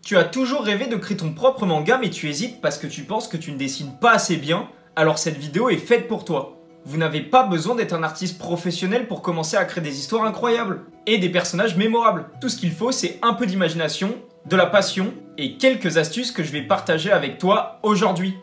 Tu as toujours rêvé de créer ton propre manga mais tu hésites parce que tu penses que tu ne dessines pas assez bien, alors cette vidéo est faite pour toi. Vous n'avez pas besoin d'être un artiste professionnel pour commencer à créer des histoires incroyables et des personnages mémorables. Tout ce qu'il faut, c'est un peu d'imagination, de la passion et quelques astuces que je vais partager avec toi aujourd'hui.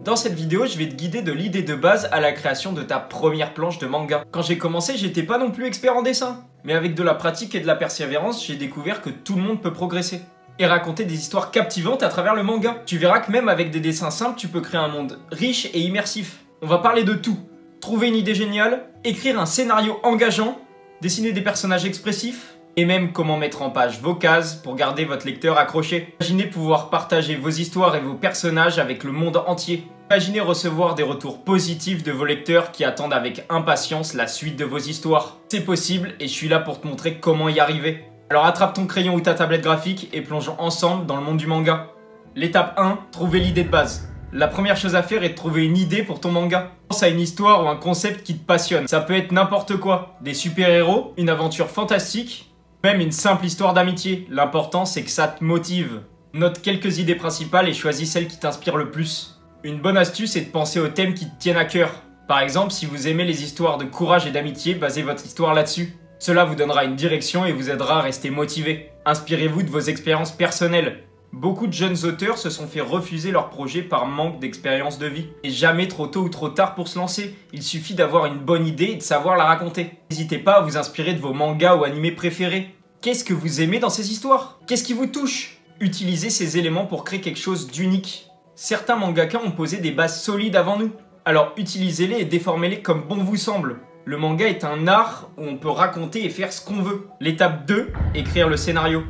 Dans cette vidéo, je vais te guider de l'idée de base à la création de ta première planche de manga. Quand j'ai commencé, j'étais pas non plus expert en dessin, mais avec de la pratique et de la persévérance, j'ai découvert que tout le monde peut progresser et raconter des histoires captivantes à travers le manga. Tu verras que même avec des dessins simples, tu peux créer un monde riche et immersif. On va parler de tout. Trouver une idée géniale, écrire un scénario engageant, dessiner des personnages expressifs, et même comment mettre en page vos cases pour garder votre lecteur accroché. Imaginez pouvoir partager vos histoires et vos personnages avec le monde entier. Imaginez recevoir des retours positifs de vos lecteurs qui attendent avec impatience la suite de vos histoires. C'est possible et je suis là pour te montrer comment y arriver. Alors attrape ton crayon ou ta tablette graphique et plongeons ensemble dans le monde du manga. L'étape 1, trouver l'idée de base. La première chose à faire est de trouver une idée pour ton manga. Pense à une histoire ou un concept qui te passionne. Ça peut être n'importe quoi. Des super-héros, une aventure fantastique, même une simple histoire d'amitié. L'important c'est que ça te motive. Note quelques idées principales et choisis celle qui t'inspire le plus. Une bonne astuce est de penser aux thèmes qui te tiennent à cœur. Par exemple, si vous aimez les histoires de courage et d'amitié, basez votre histoire là-dessus. Cela vous donnera une direction et vous aidera à rester motivé. Inspirez-vous de vos expériences personnelles. Beaucoup de jeunes auteurs se sont fait refuser leur projet par manque d'expérience de vie. Et jamais trop tôt ou trop tard pour se lancer. Il suffit d'avoir une bonne idée et de savoir la raconter. N'hésitez pas à vous inspirer de vos mangas ou animés préférés. Qu'est-ce que vous aimez dans ces histoires? Qu'est-ce qui vous touche? Utilisez ces éléments pour créer quelque chose d'unique. Certains mangaka ont posé des bases solides avant nous. Alors utilisez-les et déformez-les comme bon vous semble. Le manga est un art où on peut raconter et faire ce qu'on veut. L'étape 2, écrire le scénario.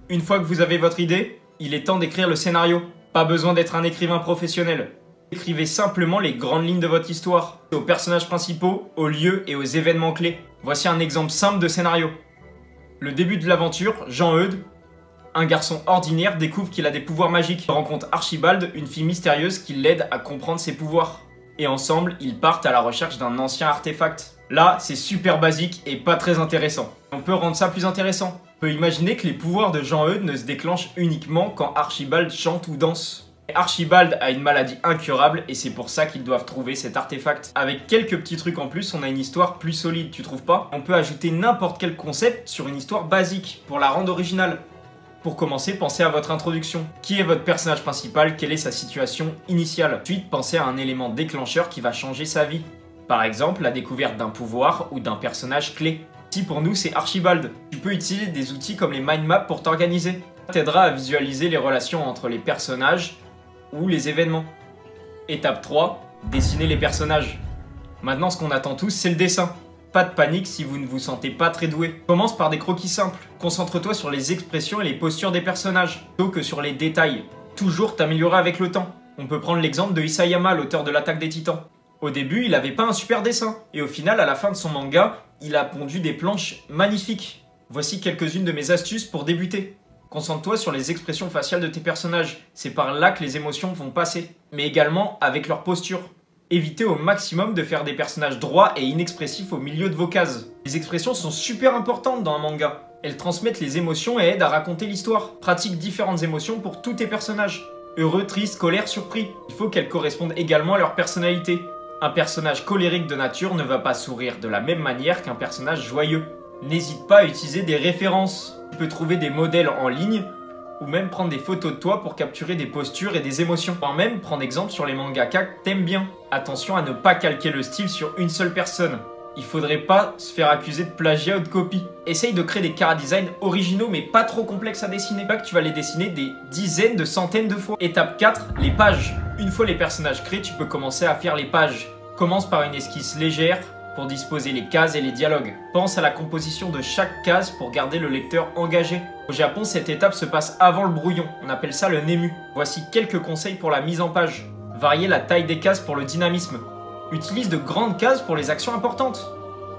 Une fois que vous avez votre idée, il est temps d'écrire le scénario. Pas besoin d'être un écrivain professionnel. Écrivez simplement les grandes lignes de votre histoire, aux personnages principaux, aux lieux et aux événements clés. Voici un exemple simple de scénario. Le début de l'aventure, Jean-Eudes, un garçon ordinaire, découvre qu'il a des pouvoirs magiques. Il rencontre Archibald, une fille mystérieuse qui l'aide à comprendre ses pouvoirs. Et ensemble, ils partent à la recherche d'un ancien artefact. Là, c'est super basique et pas très intéressant. On peut rendre ça plus intéressant. On peut imaginer que les pouvoirs de Jean-Eudes ne se déclenchent uniquement quand Archibald chante ou danse. Archibald a une maladie incurable et c'est pour ça qu'ils doivent trouver cet artefact. Avec quelques petits trucs en plus, on a une histoire plus solide, tu trouves pas? On peut ajouter n'importe quel concept sur une histoire basique pour la rendre originale. Pour commencer, pensez à votre introduction. Qui est votre personnage principal? Quelle est sa situation initiale? Ensuite, pensez à un élément déclencheur qui va changer sa vie. Par exemple, la découverte d'un pouvoir ou d'un personnage clé. Si pour nous, c'est Archibald. Tu peux utiliser des outils comme les mind maps pour t'organiser. Ça t'aidera à visualiser les relations entre les personnages ou les événements. Étape 3, dessiner les personnages. Maintenant, ce qu'on attend tous, c'est le dessin. Pas de panique si vous ne vous sentez pas très doué. Commence par des croquis simples. Concentre-toi sur les expressions et les postures des personnages, plutôt que sur les détails. Toujours t'améliorer avec le temps. On peut prendre l'exemple de Isayama, l'auteur de l'Attaque des Titans. Au début, il avait pas un super dessin. Et au final, à la fin de son manga, il a pondu des planches magnifiques. Voici quelques-unes de mes astuces pour débuter. Concentre-toi sur les expressions faciales de tes personnages. C'est par là que les émotions vont passer. Mais également avec leur posture. Évitez au maximum de faire des personnages droits et inexpressifs au milieu de vos cases. Les expressions sont super importantes dans un manga. Elles transmettent les émotions et aident à raconter l'histoire. Pratique différentes émotions pour tous tes personnages. Heureux, triste, colère, surpris. Il faut qu'elles correspondent également à leur personnalité. Un personnage colérique de nature ne va pas sourire de la même manière qu'un personnage joyeux. N'hésite pas à utiliser des références. Tu peux trouver des modèles en ligne ou même prendre des photos de toi pour capturer des postures et des émotions. Ou même prendre exemple sur les mangaka que t'aimes bien. Attention à ne pas calquer le style sur une seule personne. Il faudrait pas se faire accuser de plagiat ou de copie. Essaye de créer des chara-design originaux mais pas trop complexes à dessiner. Pas que tu vas les dessiner des dizaines, de centaines de fois. Étape 4, les pages. Une fois les personnages créés, tu peux commencer à faire les pages. Commence par une esquisse légère pour disposer les cases et les dialogues. Pense à la composition de chaque case pour garder le lecteur engagé. Au Japon, cette étape se passe avant le brouillon. On appelle ça le nemu. Voici quelques conseils pour la mise en page. Variez la taille des cases pour le dynamisme. Utilise de grandes cases pour les actions importantes.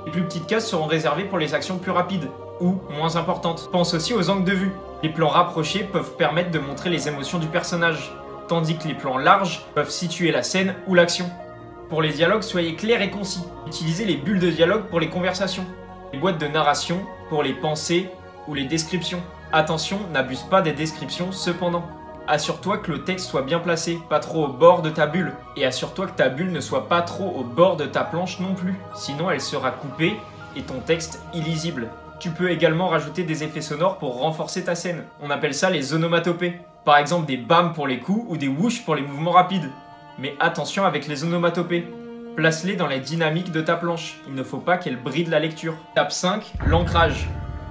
Les plus petites cases seront réservées pour les actions plus rapides ou moins importantes. Pense aussi aux angles de vue. Les plans rapprochés peuvent permettre de montrer les émotions du personnage, tandis que les plans larges peuvent situer la scène ou l'action. Pour les dialogues, soyez clairs et concis. Utilisez les bulles de dialogue pour les conversations, les boîtes de narration pour les pensées ou les descriptions. Attention, n'abuse pas des descriptions cependant. Assure-toi que le texte soit bien placé, pas trop au bord de ta bulle. Et assure-toi que ta bulle ne soit pas trop au bord de ta planche non plus. Sinon elle sera coupée et ton texte illisible. Tu peux également rajouter des effets sonores pour renforcer ta scène. On appelle ça les onomatopées. Par exemple des bams pour les coups ou des whoosh pour les mouvements rapides. Mais attention avec les onomatopées. Place-les dans les dynamiques de ta planche. Il ne faut pas qu'elles brident la lecture. Étape 5, l'ancrage.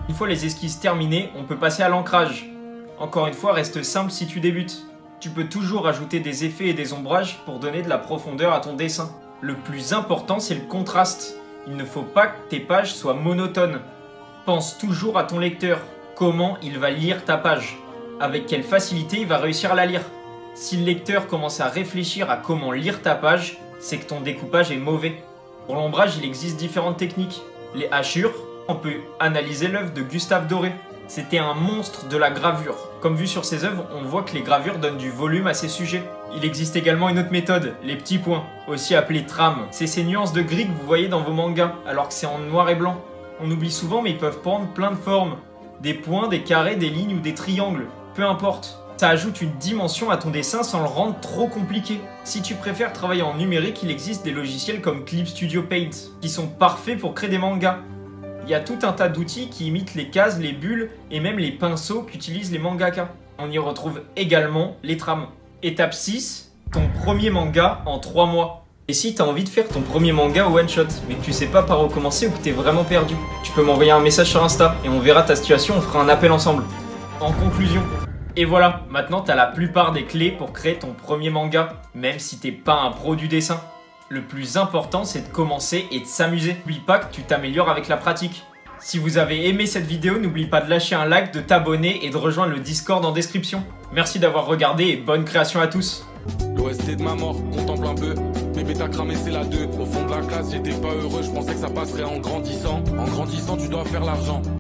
Une fois les esquisses terminées, on peut passer à l'ancrage. Encore une fois, reste simple si tu débutes. Tu peux toujours ajouter des effets et des ombrages pour donner de la profondeur à ton dessin. Le plus important, c'est le contraste. Il ne faut pas que tes pages soient monotones. Pense toujours à ton lecteur. Comment il va lire ta page? Avec quelle facilité il va réussir à la lire? Si le lecteur commence à réfléchir à comment lire ta page, c'est que ton découpage est mauvais. Pour l'ombrage, il existe différentes techniques. Les hachures, on peut analyser l'œuvre de Gustave Doré. C'était un monstre de la gravure. Comme vu sur ses œuvres, on voit que les gravures donnent du volume à ses sujets. Il existe également une autre méthode, les petits points, aussi appelés trames. C'est ces nuances de gris que vous voyez dans vos mangas, alors que c'est en noir et blanc. On oublie souvent, mais ils peuvent prendre plein de formes. Des points, des carrés, des lignes ou des triangles. Peu importe. Ça ajoute une dimension à ton dessin sans le rendre trop compliqué. Si tu préfères travailler en numérique, il existe des logiciels comme Clip Studio Paint, qui sont parfaits pour créer des mangas. Il y a tout un tas d'outils qui imitent les cases, les bulles et même les pinceaux qu'utilisent les mangaka. On y retrouve également les trames. Étape 6, ton premier manga en 3 mois. Et si tu as envie de faire ton premier manga au one shot, mais que tu sais pas par où commencer ou que tu es vraiment perdu, tu peux m'envoyer un message sur Insta et on verra ta situation, on fera un appel ensemble. En conclusion, et voilà, maintenant tu as la plupart des clés pour créer ton premier manga, même si t'es pas un pro du dessin. Le plus important, c'est de commencer et de s'amuser. N'oublie pas que tu t'améliores avec la pratique. Si vous avez aimé cette vidéo, n'oublie pas de lâcher un like, de t'abonner et de rejoindre le Discord en description. Merci d'avoir regardé et bonne création à tous. L'OST de ma mort, contemple un peu. Bébé t'as cramé, c'est la 2. Au fond de la classe, j'étais pas heureux, je pensais que ça passerait en grandissant. En grandissant, tu dois faire l'argent.